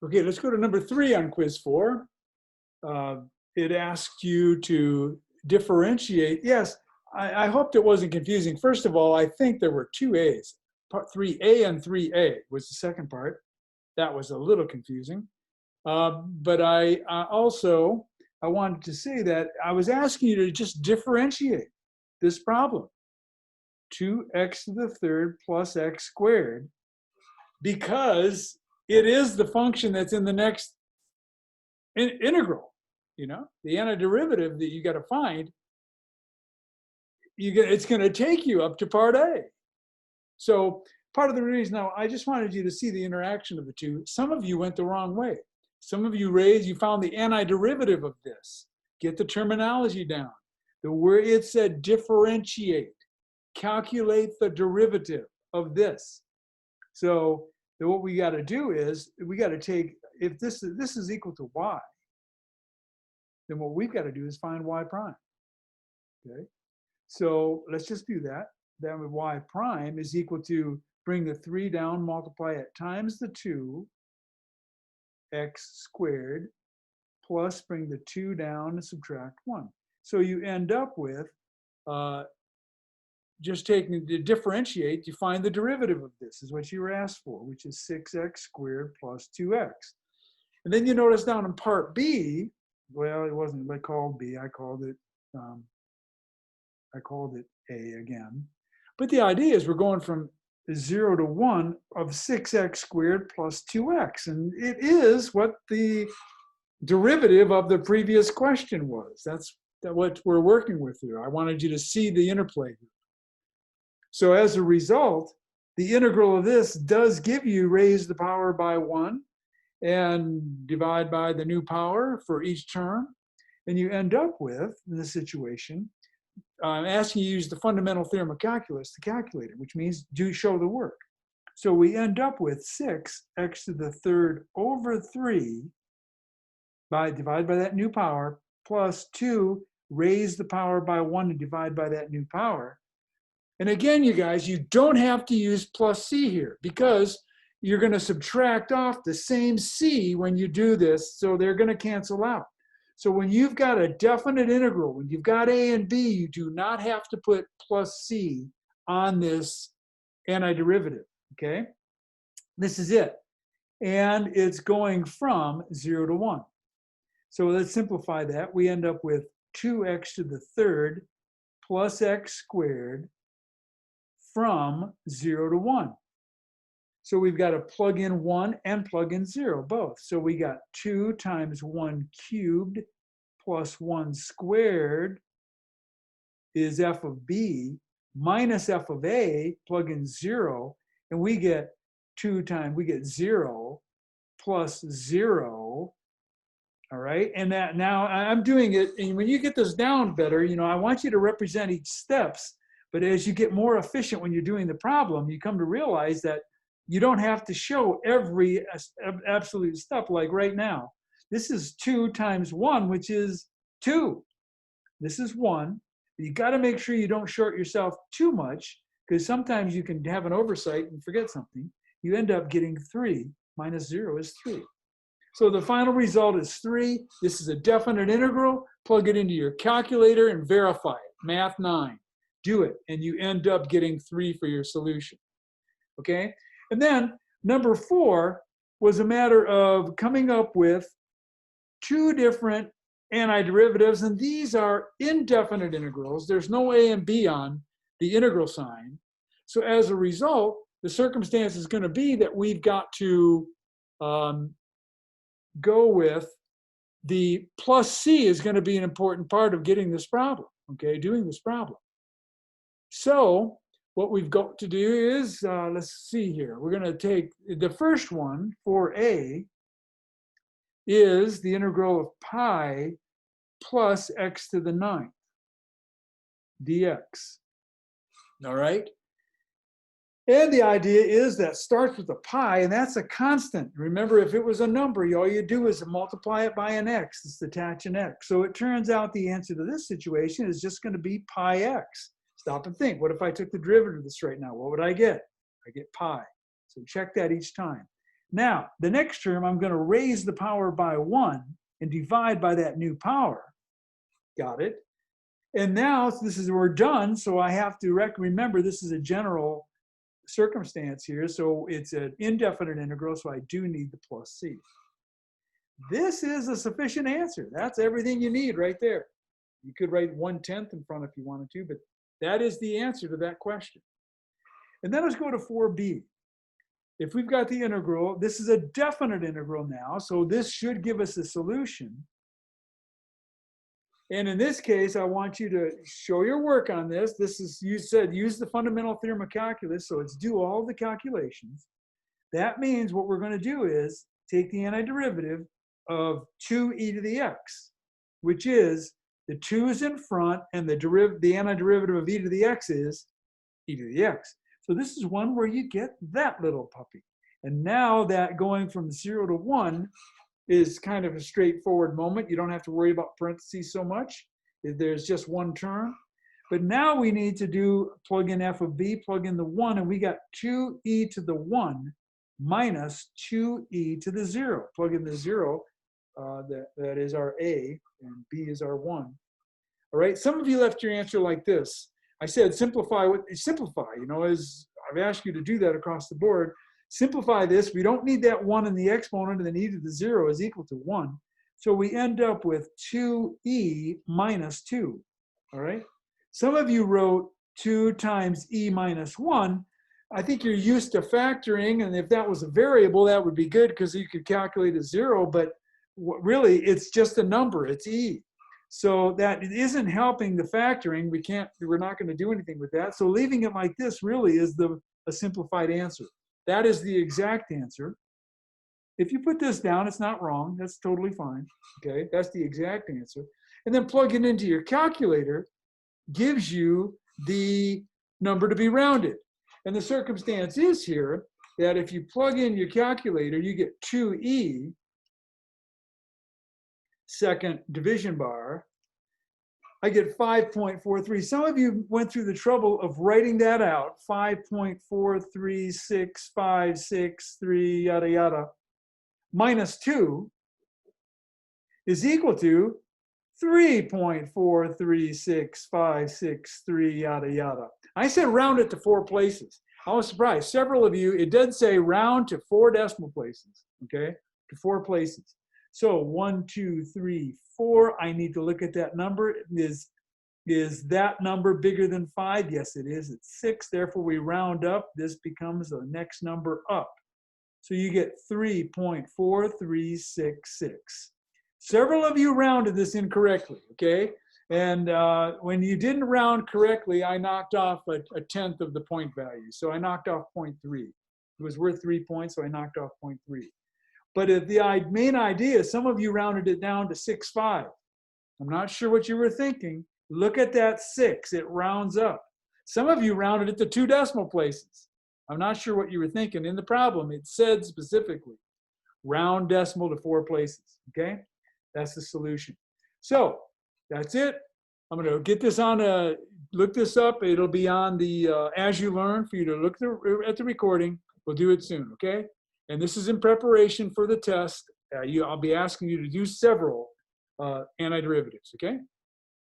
Okay, let's go to number 3 on quiz 4. Uh, it asked you to differentiate. Yes, I hoped it wasn't confusing. First of all, I think there were 2 A's. Part 3A and 3A was the second part. That was a little confusing. But I wanted to say that I was asking you to just differentiate this problem. 2x to the third plus x squared, because it is the function that's in the next integral. The antiderivative that you got to find, it's going to take you up to part A. So part of the reason now, I just wanted you to see the interaction of the two. Some of you went the wrong way. Some of you found the antiderivative of this. Get the terminology down. The word it said differentiate, calculate the derivative of this. So what we got to do is we got to take, if this is equal to y, then what we've got to do is find y prime. Okay, so let's just do that. Then y prime is equal to, bring the 3 down, multiply it times the 2, x squared, plus bring the 2 down and subtract 1. So you end up with just taking the differentiate, you find the derivative of this, is what you were asked for, which is 6x squared plus 2x. And then you notice down in part B, well, it wasn't called B, I called it A again. But the idea is we're going from 0 to 1 of 6x squared plus 2x. And it is what the derivative of the previous question was. That's what we're working with here. I wanted you to see the interplay here. So as a result, the integral of this does give you raise the power by 1 and divide by the new power for each term. And you end up with, in this situation, I'm asking you to use the fundamental theorem of calculus to calculate it, which means do show the work. So we end up with 6x to the third over 3 divide by that new power, plus 2 raise the power by 1 and divide by that new power. And again, you guys, you don't have to use plus c here, because you're going to subtract off the same c when you do this, so they're going to cancel out. So when you've got a definite integral, when you've got a and b, you do not have to put plus c on this antiderivative, okay? This is it. And it's going from 0 to 1. So let's simplify that. We end up with 2x to the third plus x squared from 0 to 1. So we've got to plug in 1 and plug in 0, both. So we got 2 times 1 cubed plus 1 squared is f of b minus f of a, plug in 0, and we get 0 plus 0. All right, and that now I'm doing it, and when you get this down better, I want you to represent each steps, but as you get more efficient when you're doing the problem, you come to realize that you don't have to show every absolute step. Like right now, this is 2 times 1, which is 2. This is 1. You got to make sure you don't short yourself too much, because sometimes you can have an oversight and forget something. You end up getting 3 minus 0 is 3. So the final result is 3. This is a definite integral. Plug it into your calculator and verify it. Math 9. Do it, and you end up getting 3 for your solution. Okay? And then number 4 was a matter of coming up with 2 different antiderivatives, and these are indefinite integrals. There's no a and b on the integral sign. So as a result, the circumstance is going to be that we've got to go with the plus c is going to be an important part of getting this problem, okay, doing this problem. So what we've got to do is, let's see here, we're going to take the first one, for a, is the integral of pi plus x to the 9th dx. All right? And the idea is that starts with a pi, and that's a constant. Remember, if it was a number, all you do is multiply it by an x. It's attach an x. So it turns out the answer to this situation is just going to be pi x. Stop and think. What if I took the derivative of this right now? What would I get? I get pi. So check that each time. Now, the next term, I'm going to raise the power by 1 and divide by that new power. Got it? And now we're done. So I have to remember this is a general circumstance here. So it's an indefinite integral. So I do need the plus c. This is a sufficient answer. That's everything you need right there. You could write 1/10 in front if you wanted to, but that is the answer to that question. And then let's go to 4b. If we've got the integral, this is a definite integral now. So this should give us a solution. And in this case, I want you to show your work on this. This is, you said, use the fundamental theorem of calculus. So it's do all the calculations. That means what we're going to do is take the antiderivative of 2e to the x, which is the 2 is in front and the antiderivative of e to the x is e to the x. So this is one where you get that little puppy. And now that going from 0 to 1 is kind of a straightforward moment. You don't have to worry about parentheses so much. There's just one term. But now we need to plug in f of b, plug in the 1, and we got 2e to the 1 minus 2e to the 0. Plug in the 0, that is our a, and b is our 1. All right, some of you left your answer like this. I said simplify, as I've asked you to do that across the board. Simplify this. We don't need that 1 in the exponent, and then e to the 0 is equal to 1. So we end up with 2e minus 2, all right? Some of you wrote 2 times e minus 1. I think you're used to factoring, and if that was a variable, that would be good because you could calculate a 0, but really it's just a number, it's e. So that it isn't helping the factoring. We're not going to do anything with that. So leaving it like this really is a simplified answer. That is the exact answer. If you put this down, it's not wrong. That's totally fine. Okay, that's the exact answer. And then plug it into your calculator gives you the number to be rounded. And the circumstance is here that if you plug in your calculator, you get 2e, second division bar. I get 5.43. Some of you went through the trouble of writing that out. 5.4365663 yada yada minus 2 is equal to 3.4365663 yada yada. I said round it to 4 places. I was surprised. Several of you, it did say round to 4 decimal places, okay? To 4 places. So 1, 2, 3, 4. I need to look at that number. Is that number bigger than 5? Yes, it is. It's 6. Therefore, we round up. This becomes the next number up. So you get 3.4366. Several of you rounded this incorrectly, okay? And when you didn't round correctly, I knocked off a 1/10 of the point value. So I knocked off 0.3. It was worth 3 points, so I knocked off 0.3. But the main idea, some of you rounded it down to 6.5. I'm not sure what you were thinking. Look at that 6. It rounds up. Some of you rounded it to 2 decimal places. I'm not sure what you were thinking. In the problem, it said specifically, round decimal to 4 places, okay? That's the solution. So that's it. I'm going to get this on, look this up. It'll be on the As You Learn for you to look at the recording. We'll do it soon, okay? And this is in preparation for the test. I'll be asking you to do several antiderivatives, okay?